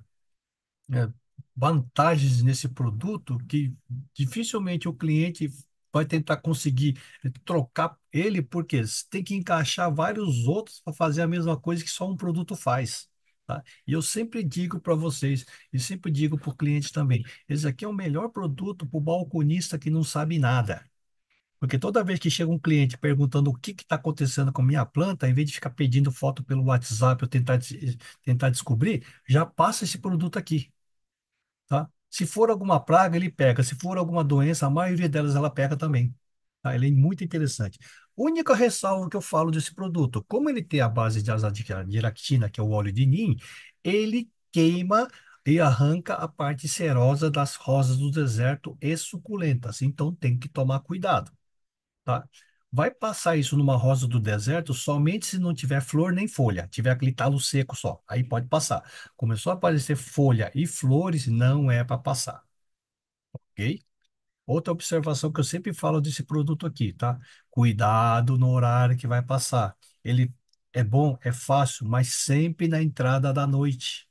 vantagens nesse produto que dificilmente o cliente vai tentar conseguir trocar ele, porque tem que encaixar vários outros para fazer a mesma coisa que só um produto faz. Tá? E eu sempre digo para vocês, e sempre digo para o cliente também, esse aqui é o melhor produto para o balconista que não sabe nada. Porque toda vez que chega um cliente perguntando o que está acontecendo com a minha planta, em vez de ficar pedindo foto pelo WhatsApp ou tentar descobrir, já passa esse produto aqui, tá? Se for alguma praga, ele pega. Se for alguma doença, a maioria delas ela pega também. Tá? Ele é muito interessante. Única ressalva que eu falo desse produto, como ele tem a base de azadiractina, que é o óleo de nim, ele queima e arranca a parte cerosa das rosas do deserto e suculentas. Então tem que tomar cuidado, tá? Vai passar isso numa rosa do deserto somente se não tiver flor nem folha, tiver aquele talo seco só. Aí pode passar. Começou a aparecer folha e flores, não é para passar, ok? Outra observação que eu sempre falo desse produto aqui, tá? Cuidado no horário que vai passar. Ele é bom, é fácil, mas sempre na entrada da noite,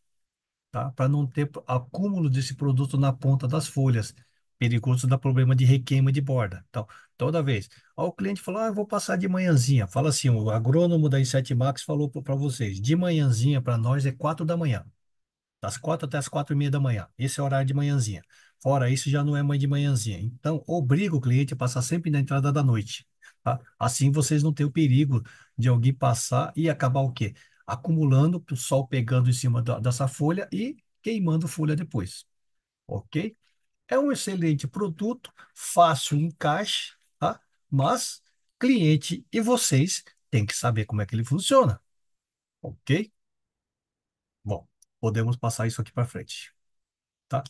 tá? Para não ter acúmulo desse produto na ponta das folhas. Perigoso dar problema de requeima de borda. Então, toda vez. Ó, o cliente falou, eu vou passar de manhãzinha. Fala assim, o agrônomo da Inset Max falou para vocês, de manhãzinha para nós é 4 da manhã. Das 4 até as 4:30 da manhã. Esse é o horário de manhãzinha. Fora isso, já não é mais de manhãzinha. Então, obriga o cliente a passar sempre na entrada da noite, tá? Assim vocês não têm o perigo de alguém passar e acabar o quê? Acumulando, o sol pegando em cima dessa folha e queimando folha depois, ok? É um excelente produto, fácil encaixe, tá? Mas cliente e vocês têm que saber como é que ele funciona, ok? Bom, podemos passar isso aqui para frente. Tá?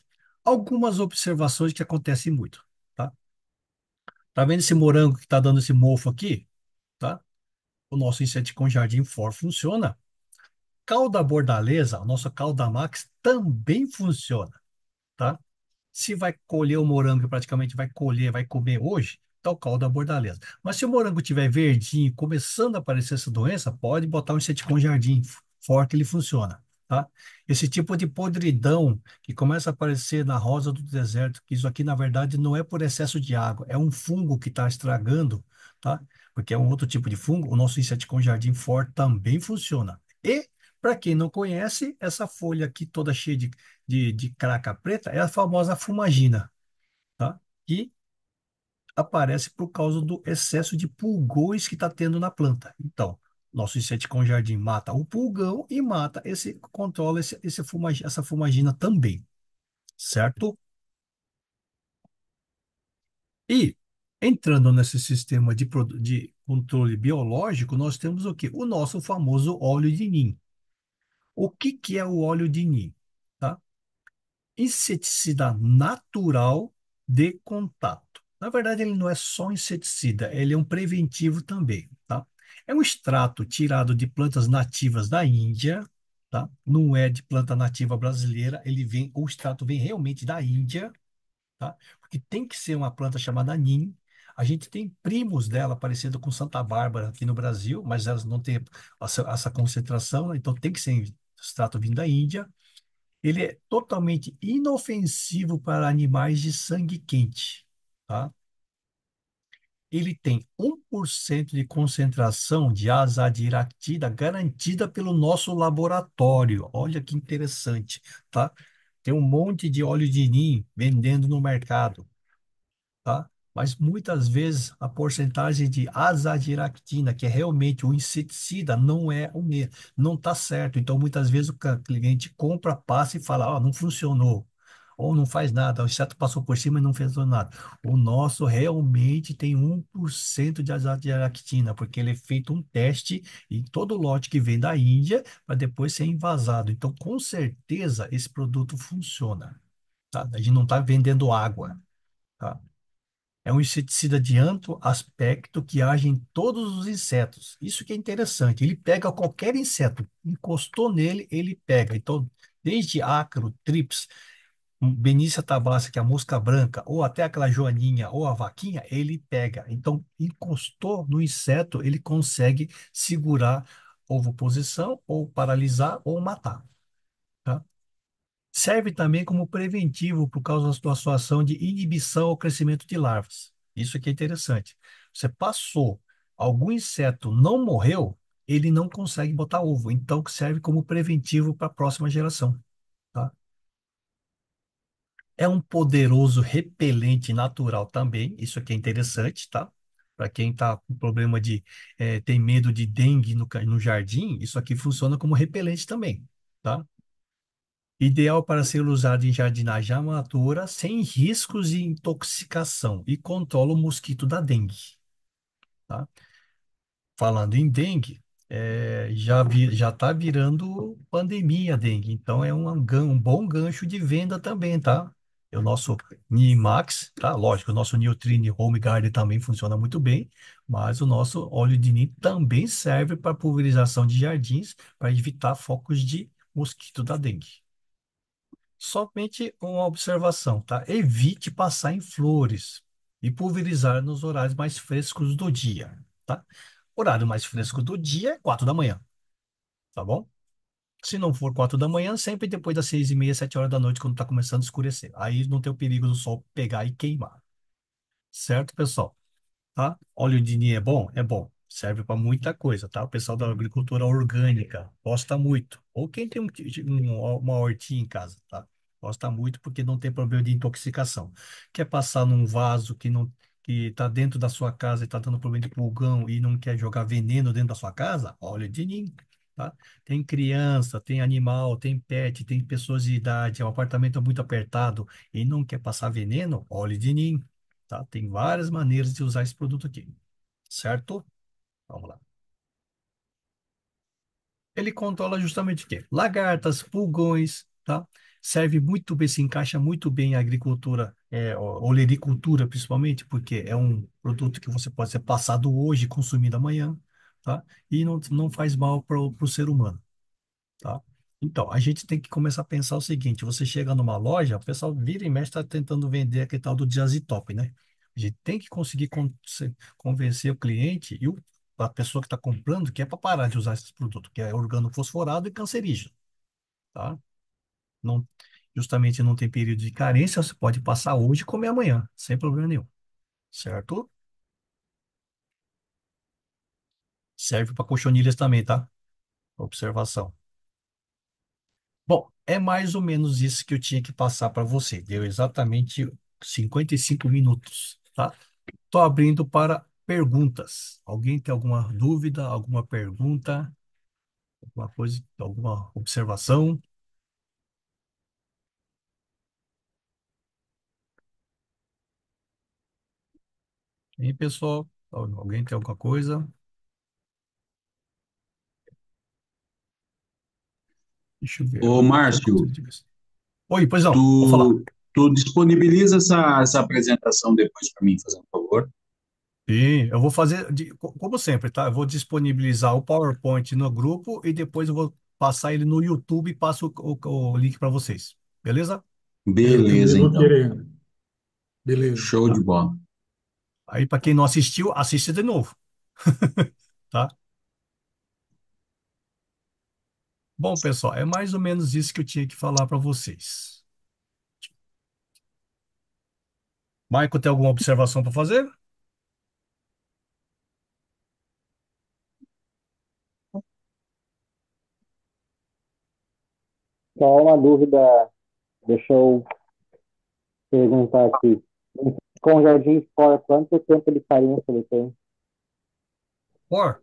Algumas observações que acontecem muito, tá? Tá vendo esse morango que tá dando esse mofo aqui, tá? O nosso inseticon Jardim For funciona. Calda bordaleza, a nossa calda Max também funciona, tá? Se vai colher o morango e praticamente vai colher, vai comer hoje, tá o caldo da bordaleza. Mas se o morango tiver verdinho, começando a aparecer essa doença, pode botar um inseticon jardim forte, ele funciona, tá? Esse tipo de podridão que começa a aparecer na rosa do deserto, que isso aqui na verdade não é por excesso de água, é um fungo que está estragando, tá? Porque é um outro tipo de fungo, o nosso inseticon jardim forte também funciona. E para quem não conhece, essa folha aqui toda cheia de craca preta é a famosa fumagina, tá? Que aparece por causa do excesso de pulgões que está tendo na planta. Então, nosso inseticon jardim mata o pulgão e mata controla essa fumagina também, certo? E entrando nesse sistema de controle biológico, nós temos o quê? O nosso famoso óleo de nim. O que que é o óleo de nim? Tá? Inseticida natural de contato. Na verdade, ele não é só inseticida, ele é um preventivo também, tá? É um extrato tirado de plantas nativas da Índia, tá? Não é de planta nativa brasileira, o extrato vem realmente da Índia, tá? Porque tem que ser uma planta chamada Nim. A gente tem primos dela parecido com Santa Bárbara aqui no Brasil, mas elas não têm essa concentração, né? Então tem que ser extrato vindo da Índia. Ele é totalmente inofensivo para animais de sangue quente, tá? Ele tem 1% de concentração de azadiractina garantida pelo nosso laboratório. Olha que interessante, tá? Tem um monte de óleo de nim vendendo no mercado, tá? Mas muitas vezes a porcentagem de azadiractina, que é realmente o inseticida, não é o mesmo, não está certo. Então, muitas vezes o cliente compra, passa e fala, não funcionou. ou não faz nada, o inseto passou por cima e não fez nada. O nosso realmente tem 1% de azato de aractina, porque ele é feito um teste em todo lote que vem da Índia para depois ser envasado. Então, com certeza, esse produto funciona, tá? A gente não está vendendo água, tá? É um inseticida de amplo aspecto que age em todos os insetos. Isso que é interessante. Ele pega qualquer inseto, encostou nele, ele pega. Então, desde ácaro, trips, Benícia tabácia, que é a mosca branca, ou até aquela joaninha ou a vaquinha, ele pega. Então, encostou no inseto, ele consegue segurar ovoposição, ou paralisar, ou matar. Tá? Serve também como preventivo por causa da sua ação de inibição ao crescimento de larvas. Isso aqui é interessante. Você passou, algum inseto não morreu, ele não consegue botar ovo. Então, serve como preventivo para a próxima geração. Tá? É um poderoso repelente natural também. Isso aqui é interessante, tá? Para quem está com problema de tem medo de dengue no jardim, isso aqui funciona como repelente também. Tá? Ideal para ser usado em jardinagem amadora sem riscos de intoxicação e controla o mosquito da dengue, tá? Falando em dengue, já está virando pandemia a dengue, então é um bom gancho de venda também, tá? É o nosso Nimax, tá? Lógico, o nosso Niltrine Home Guard também funciona muito bem, mas o nosso óleo de Nim também serve para pulverização de jardins para evitar focos de mosquito da dengue. Somente uma observação, tá? Evite passar em flores e pulverizar nos horários mais frescos do dia, tá? Horário mais fresco do dia é 4 da manhã, tá bom? Se não for 4 da manhã, sempre depois das 6h30, 7 horas da noite, quando está começando a escurecer. Aí não tem o perigo do sol pegar e queimar. Certo, pessoal? Tá? Óleo de ninho é bom? É bom. Serve para muita coisa, tá? O pessoal da agricultura orgânica gosta muito. Ou quem tem uma hortinha em casa, tá? Gosta muito porque não tem problema de intoxicação. Quer passar num vaso que está dentro da sua casa e está dando problema de pulgão e não quer jogar veneno dentro da sua casa? Óleo de ninho, tá? Tem criança, tem animal, tem pet, tem pessoas de idade, o apartamento é muito apertado e não quer passar veneno? Óleo de ninho. Tá? Tem várias maneiras de usar esse produto aqui, certo? Vamos lá. Ele controla justamente o quê? Lagartas, pulgões, tá? Serve muito bem, se encaixa muito bem em agricultura, olericultura principalmente, porque é um produto que você pode ser passado hoje e consumido amanhã, tá? E não faz mal para o ser humano. Tá? Então, a gente tem que começar a pensar o seguinte: você chega numa loja, o pessoal vira e mexe está tentando vender aquele tal do Diazitop, né? A gente tem que conseguir convencer o cliente e a pessoa que está comprando que é para parar de usar esses produtos, que é organofosforado e cancerígeno, tá? Não, justamente não tem período de carência, você pode passar hoje e comer amanhã, sem problema nenhum, certo? Serve para cochonilhas também, tá? Observação. Bom, é mais ou menos isso que eu tinha que passar para você. Deu exatamente 55 minutos, tá? Estou abrindo para perguntas. Alguém tem alguma dúvida, alguma pergunta, alguma coisa, alguma observação? E aí, pessoal, alguém tem alguma coisa? Deixa eu ver. Ô, Agora aqui eu Márcio, consigo te ver. Oi, pois não, vou falar. tu disponibiliza essa apresentação depois para mim, fazendo um favor? Sim, eu vou fazer, como sempre, tá? Eu vou disponibilizar o PowerPoint no grupo e depois eu vou passar ele no YouTube e passo o link para vocês. Beleza? Eu Beleza, também vou então. querer. Beleza. Show de Tá. bola. Aí, para quem não assistiu, assista de novo, tá? Bom, pessoal, é mais ou menos isso que eu tinha que falar para vocês. Michael, tem alguma observação para fazer? Só uma dúvida, deixa eu perguntar aqui. Com o jardim fora, quanto tempo de carência ele tem? Ó,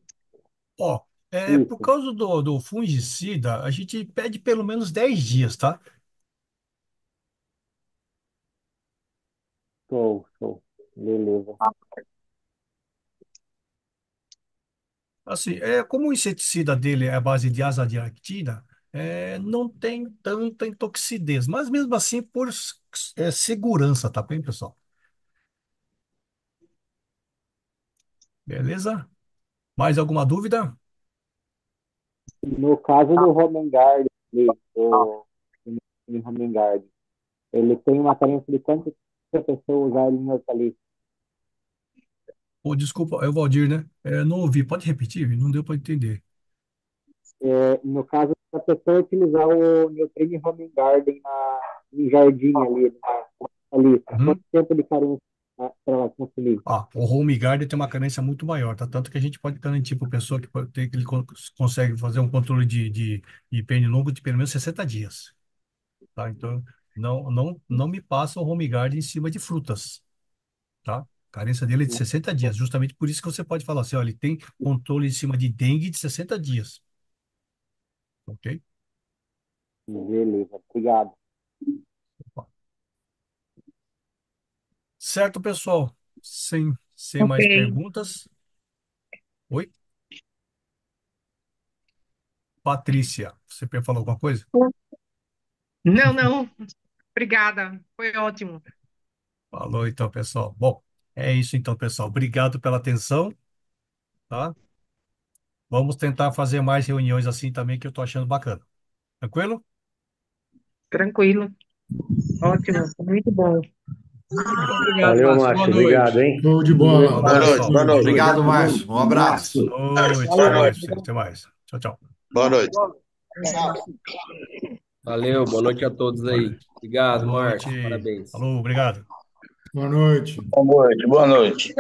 ó, por Isso. causa do fungicida, a gente pede pelo menos 10 dias, tá? Show, show. Beleza. Assim, como o inseticida dele é a base de azadiractina, não tem tanta intoxicidez, mas mesmo assim por segurança, tá bem, pessoal? Beleza? Mais alguma dúvida? No caso do Homengard, o Homengard, ele tem uma carência de quanto que a pessoa usar ele em hortaliça? Ou desculpa, é o Valdir, né? Não ouvi, pode repetir? Não deu para entender. No caso, se a pessoa utilizar o Neotrine Homengarden no jardim ali, na hortaliça, quanto Uhum. tempo de carência para ela consumir? O home garden tem uma carência muito maior, tá? Tanto que a gente pode garantir para a pessoa que ele consegue fazer um controle de pernilongo de pelo menos 60 dias, tá? Então, não me passa o home garden em cima de frutas, tá? A carência dele é de 60 dias, justamente por isso que você pode falar assim, ó, ele tem controle em cima de dengue de 60 dias, ok? Beleza, obrigado. Certo, pessoal? Sem Ok. mais perguntas. Oi? Patrícia, você quer falar alguma coisa? Não, não. Obrigada. Foi ótimo. Falou então, pessoal. Bom, é isso então, pessoal. Obrigado pela atenção, tá? Vamos tentar fazer mais reuniões assim também, que eu tô achando bacana. Tranquilo? Tranquilo. Ótimo. Muito bom. Muito obrigado, Valeu, Márcio. Boa Márcio. Obrigado, noite. hein? Show de Um bola. Boa abraço, noite, pessoal. boa Boa noite. noite. Obrigado, Márcio. Um abraço. Boa noite, boa Valeu. noite, pra vocês. Até mais. Tchau, tchau. Boa noite. Valeu, boa noite a todos Valeu. aí. Obrigado, Boa Márcio. noite. Parabéns. Falou, obrigado. Boa noite. Boa noite. Boa noite.